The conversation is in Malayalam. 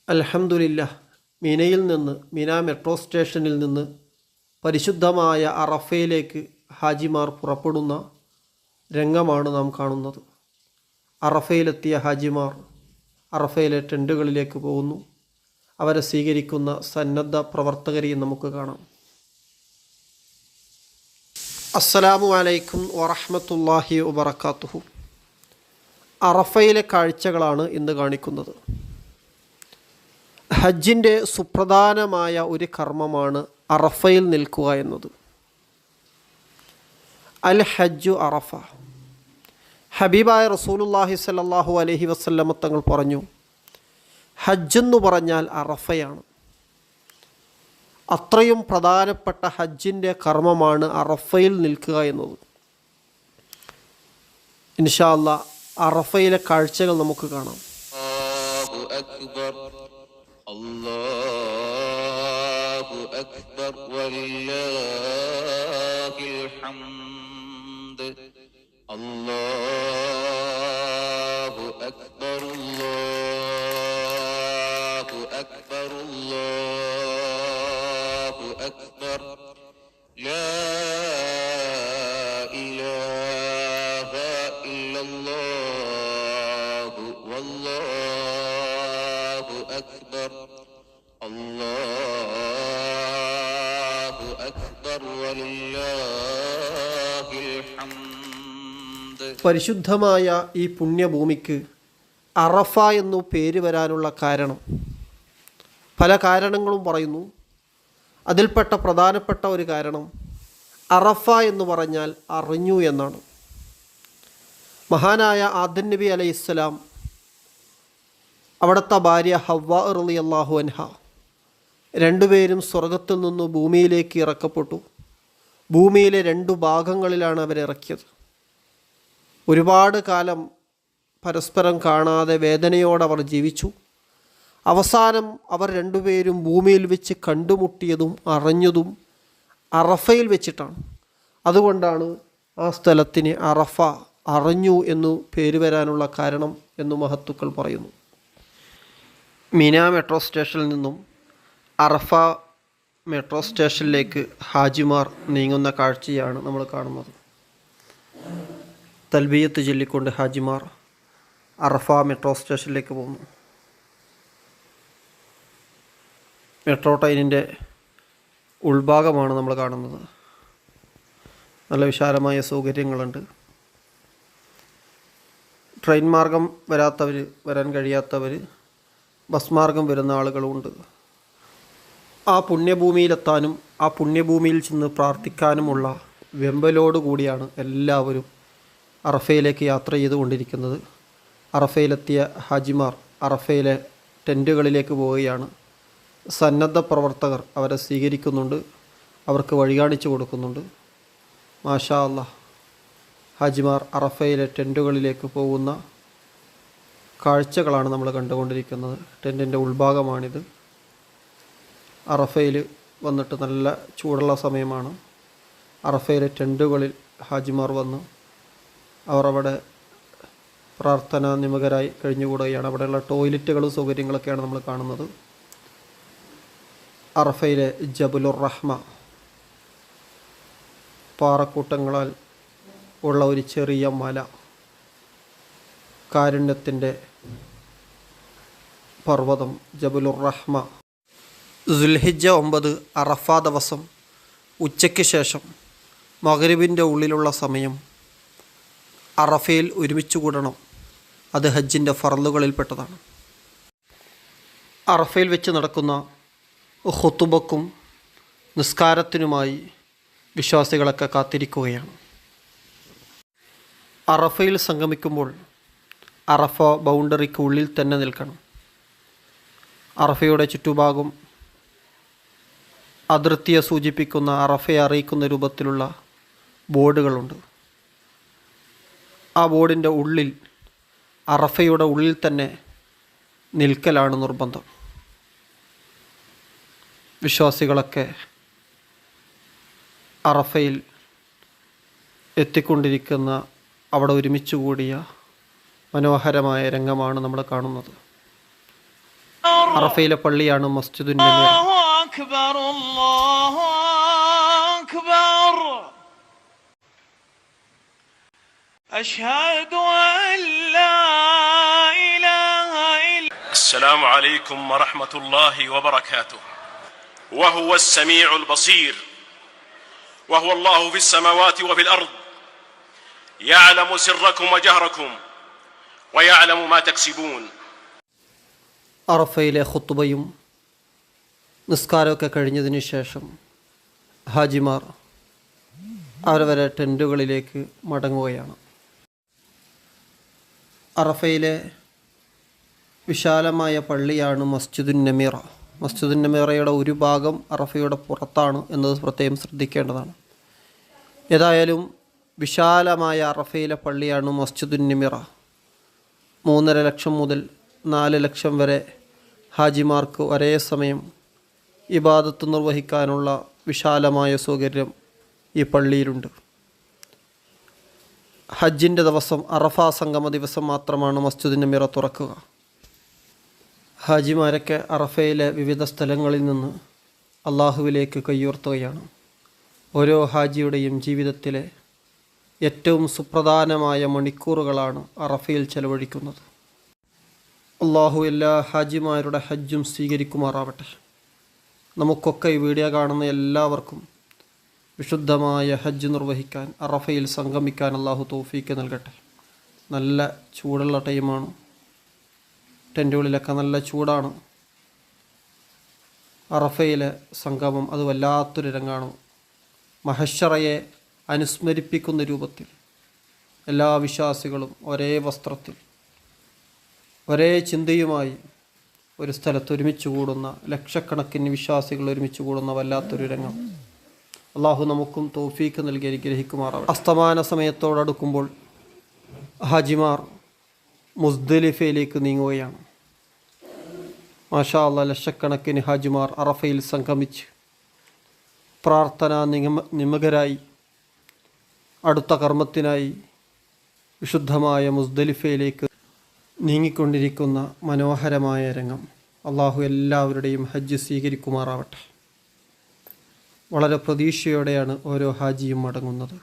അൽഹംദുലില്ലാഹ്, മിനയിൽ നിന്ന് മിന മെട്രോ സ്റ്റേഷനിൽ നിന്ന് പരിശുദ്ധമായ അറഫയിലേക്ക് ഹാജിമാർ പുറപ്പെടുന്ന രംഗമാണ് നാം കാണുന്നത്. അറഫയിലെത്തിയ ഹാജിമാർ അറഫയിലെ ടെൻറ്റുകളിലേക്ക് പോകുന്നു. അവരെ സ്വീകരിക്കുന്ന സന്നദ്ധ പ്രവർത്തകരെയും നമുക്ക് കാണാം. അസ്സലാമു അലൈക്കും വറഹ്മത്തുള്ളാഹി വബറകാതുഹു. അറഫയിലെ കാഴ്ചകളാണ് ഇന്ന് കാണിക്കുന്നത്. ഹജ്ജിൻ്റെ സുപ്രധാനമായ ഒരു കർമ്മമാണ് അറഫയിൽ നിൽക്കുക എന്നത്. അൽ ഹജ്ജു അറഫ. ഹബീബായ റസൂലുള്ളാഹി സ്വല്ലല്ലാഹു അലൈഹി വസല്ലമ തങ്ങൾ പറഞ്ഞു, ഹജ്ജെന്നു പറഞ്ഞാൽ അറഫയാണ്. അത്രയും പ്രധാനപ്പെട്ട ഹജ്ജിൻ്റെ കർമ്മമാണ് അറഫയിൽ നിൽക്കുക എന്നത്. ഇൻഷാ അല്ലാഹ് അറഫയിലെ കാഴ്ചകൾ നമുക്ക് കാണാം. അല്ലാഹു അക്ബർ വലില്ലാഹിൽ ഹംദ്. അല്ലാഹു അക്ബർ അല്ലാഹു അക്ബർ അല്ലാഹു അക്ബർ. ലാ ഇലാഹ ഇല്ലല്ലാഹു വല്ലാഹു അക്ബർ. അല്ലാഹു അക്ബർ വലില്ലാഹിൽ ഹംദ്. പരിശുദ്ധമായ ഈ പുണ്യഭൂമിക്ക് അറഫ എന്നു പേര് വരാനുള്ള കാരണം പല കാരണങ്ങളും പറയുന്നു. അതിൽപ്പെട്ട പ്രധാനപ്പെട്ട ഒരു കാരണം അറഫ എന്ന് പറഞ്ഞാൽ അറിഞ്ഞു എന്നാണ്. മഹാനായ ആദം നബി അലൈഹിസ്സലാം, അവിടുത്തെ ഭാര്യ ഹവ്വ റളിയല്ലാഹു അൻഹ, രണ്ടുപേരും സ്വർഗത്തിൽ നിന്ന് ഭൂമിയിലേക്ക് ഇറക്കപ്പെട്ടു. ഭൂമിയിലെ 2 ഭാഗങ്ങളിലാണ് അവരിറക്കിയത്. ഒരുപാട് കാലം പരസ്പരം കാണാതെ വേദനയോടെ അവർ ജീവിച്ചു. അവസാനം അവർ രണ്ടുപേരും ഭൂമിയിൽ വെച്ച് കണ്ടുമുട്ടിയതും അറിഞ്ഞതും അറഫയിൽ വെച്ചിട്ടാണ്. അതുകൊണ്ടാണ് ആ സ്ഥലത്തിന് അറഫ, അറിഞ്ഞു എന്നു പേര് വരാനുള്ള കാരണം എന്ന് മഹത്തുക്കൾ പറയുന്നു. മിന മെട്രോ സ്റ്റേഷനിൽ നിന്നും അറഫ മെട്രോ സ്റ്റേഷനിലേക്ക് ഹാജിമാർ നീങ്ങുന്ന കാഴ്ചയാണ് നമ്മൾ കാണുന്നത്. തൽബിയത്ത് ചൊല്ലിക്കൊണ്ട് ഹാജിമാർ അറഫ മെട്രോ സ്റ്റേഷനിലേക്ക് പോകുന്നു. മെട്രോ ട്രെയിനിൻ്റെ ഉൾഭാഗമാണ് നമ്മൾ കാണുന്നത്. നല്ല വിശാലമായ സൗകര്യങ്ങളുണ്ട്. ട്രെയിൻ മാർഗം വരാൻ കഴിയാത്തവർ ബസ് മാർഗം വരുന്ന ആളുകളുമുണ്ട്. ആ പുണ്യഭൂമിയിലെത്താനും ആ പുണ്യഭൂമിയിൽ ചെന്ന് പ്രാർത്ഥിക്കാനുമുള്ള വെമ്പലോട് കൂടിയാണ് എല്ലാവരും അറഫയിലേക്ക് യാത്ര ചെയ്തുകൊണ്ടിരിക്കുന്നത്. അറഫയിലെത്തിയ ഹാജിമാർ അറഫയിലെ ടെൻറ്റുകളിലേക്ക് പോവുകയാണ്. സന്നദ്ധ പ്രവർത്തകർ അവരെ സ്വീകരിക്കുന്നുണ്ട്, അവർക്ക് വഴി കാണിച്ചു കൊടുക്കുന്നുണ്ട്. മാഷാ അല്ലാഹ്, ഹാജിമാർ അറഫയിലെ ടെൻറ്റുകളിലേക്ക് പോകുന്ന കാഴ്ചകളാണ് നമ്മൾ കണ്ടുകൊണ്ടിരിക്കുന്നത്. ടെൻറ്റിൻ്റെ ഉൾഭാഗമാണിത്. അറഫയിൽ വന്നിട്ട് നല്ല ചൂടുള്ള സമയമാണ്. അറഫയിലെ ടെൻറ്റുകളിൽ ഹാജിമാർ വന്ന് അവർ അവിടെ പ്രാർത്ഥന നിമഗ്നരായി കഴിഞ്ഞുകൂടുകയാണ്. അവിടെയുള്ള ടോയ്ലറ്റുകളും സൗകര്യങ്ങളൊക്കെയാണ് നമ്മൾ കാണുന്നത്. അറഫയിലെ ജബലുർ റഹ്മ, പാറക്കൂട്ടങ്ങളാൽ ഉള്ള ഒരു ചെറിയ മല, കാരുണ്യത്തിൻ്റെ പർവ്വതം ജബലുർ റഹ്മ. ദുൽഹിജ്ജ 9 അറഫ ദിവസം ഉച്ചയ്ക്ക് ശേഷം മഗ്രിബിൻ്റെ ഉള്ളിലുള്ള സമയം അറഫയിൽ ഒരുമിച്ച് കൂടണം. അത് ഹജ്ജിൻ്റെ ഫർളുകളിൽപ്പെട്ടതാണ്. അറഫയിൽ വെച്ച് നടക്കുന്ന ഖുതുബക്കും നിസ്കാരത്തിനുമായി വിശ്വാസികളൊക്കെ കാത്തിരിക്കുകയാണ്. അറഫയിൽ സംഗമിക്കുമ്പോൾ അറഫ ബൗണ്ടറിക്ക് ഉള്ളിൽ തന്നെ നിൽക്കണം. അറഫയുടെ ചുറ്റുഭാഗം അതിർത്തിയെ സൂചിപ്പിക്കുന്ന, അറഫയെ അറിയിക്കുന്ന രൂപത്തിലുള്ള ബോർഡുകളുണ്ട്. ആ ബോർഡിൻ്റെ ഉള്ളിൽ, അറഫയുടെ ഉള്ളിൽ തന്നെ നിൽക്കലാണ് നിർബന്ധം. വിശ്വാസികളൊക്കെ അറഫയിൽ എത്തിക്കൊണ്ടിരിക്കുന്ന, അവിടെ ഒരുമിച്ച് കൂടിയ മനോഹരമായ രംഗമാണ് നമ്മൾ കാണുന്നത്. അറഫയിലെ പള്ളിയാണ് മസ്ജിദുൻ നമീറ. السلام عليكم ورحمة الله وبركاته. وهو السميع البصير وهو الله في السماوات وفي الأرض يعلم سركم وجهركم ويعلم ما تكسبون. അറഫയിലെ ഖുത്ബയും നിസ്കാരമൊക്കെ കഴിഞ്ഞതിന് ശേഷം ഹാജിമാർ അവരവരെ ടെൻറ്റുകളിലേക്ക് മടങ്ങുകയാണ്. അറഫയിലെ വിശാലമായ പള്ളിയാണ് മസ്ജിദുൻ നമീറ. മസ്ജിദുൻ നമീറയുടെ ഒരു ഭാഗം അറഫയുടെ പുറത്താണ് എന്നത് പ്രത്യേകം ശ്രദ്ധിക്കേണ്ടതാണ്. ഏതായാലും വിശാലമായ അറഫയിലെ പള്ളിയാണ് മസ്ജിദുൻ നമീറ. 3.5 ലക്ഷം മുതൽ 4 ലക്ഷം വരെ ഹാജിമാർക്ക് ഒരേ സമയം ഇബാദത്ത് നിർവഹിക്കാനുള്ള വിശാലമായ സൗകര്യം ഈ പള്ളിയിലുണ്ട്. ഹജ്ജിൻ്റെ ദിവസം അറഫ സംഗമ ദിവസം മാത്രമാണ് മസ്ജിദുൻ നമീറ തുറക്കുക. ഹാജിമാരൊക്കെ അറഫയിലെ വിവിധ സ്ഥലങ്ങളിൽ നിന്ന് അള്ളാഹുവിലേക്ക് കയ്യുയർത്തുകയാണ്. ഓരോ ഹാജിയുടെയും ജീവിതത്തിലെ ഏറ്റവും സുപ്രധാനമായ മണിക്കൂറുകളാണ് അറഫയിൽ ചെലവഴിക്കുന്നത്. അള്ളാഹു എല്ലാ ഹാജിമാരുടെ ഹജ്ജും സ്വീകരിക്കുമാറാവട്ടെ. നമുക്കൊക്കെ ഈ വീഡിയോ കാണുന്ന എല്ലാവർക്കും വിശുദ്ധമായ ഹജ്ജ് നിർവഹിക്കാൻ അറഫയിൽ സംഗമിക്കാൻ അള്ളാഹു തൗഫീക്ക് നൽകട്ടെ. നല്ല ചൂടുള്ള ടൈമാണ്. ടെൻറ്റുകളിലൊക്കെ നല്ല ചൂടാണ്. അറഫയിലെ സംഗമം അത് വല്ലാത്തൊരു രംഗമാണ്. മഹശ്ശറയെ അനുസ്മരിപ്പിക്കുന്ന രൂപത്തിൽ എല്ലാ വിശ്വാസികളും ഒരേ വസ്ത്രത്തിൽ ഒരേ ചിന്തയുമായി ഒരു സ്ഥലത്ത് ഒരുമിച്ച് കൂടുന്ന ലക്ഷക്കണക്കിന് വിശ്വാസികൾ ഒരുമിച്ച് കൂടുന്ന വല്ലാത്തൊരു രംഗം. അള്ളാഹു നമുക്കും തൗഫീക്ക് നൽകി അനുഗ്രഹിക്കുമാറാവട്ടെ. അസ്തമാന സമയത്തോടടുക്കുമ്പോൾ ഹാജിമാർ മുസ്ദലിഫയിലേക്ക് നീങ്ങുകയാണ്. മാഷാ അല്ലാഹ്, ലക്ഷക്കണക്കിന് ഹാജിമാർ അറഫയിൽ സംഗമിച്ച് പ്രാർത്ഥനാ നിമഗ്നരായി അടുത്ത കർമ്മത്തിനായി വിശുദ്ധമായ മുസ്ദലിഫയിലേക്ക് നീങ്ങിക്കൊണ്ടിരിക്കുന്ന മനോഹരമായ രംഗം. അള്ളാഹു എല്ലാവരുടെയും ഹജ്ജ് സ്വീകരിക്കുമാറാവട്ടെ. വളരെ പ്രതീക്ഷയോടെയാണ് ഓരോ ഹാജിയും മടങ്ങുന്നത്.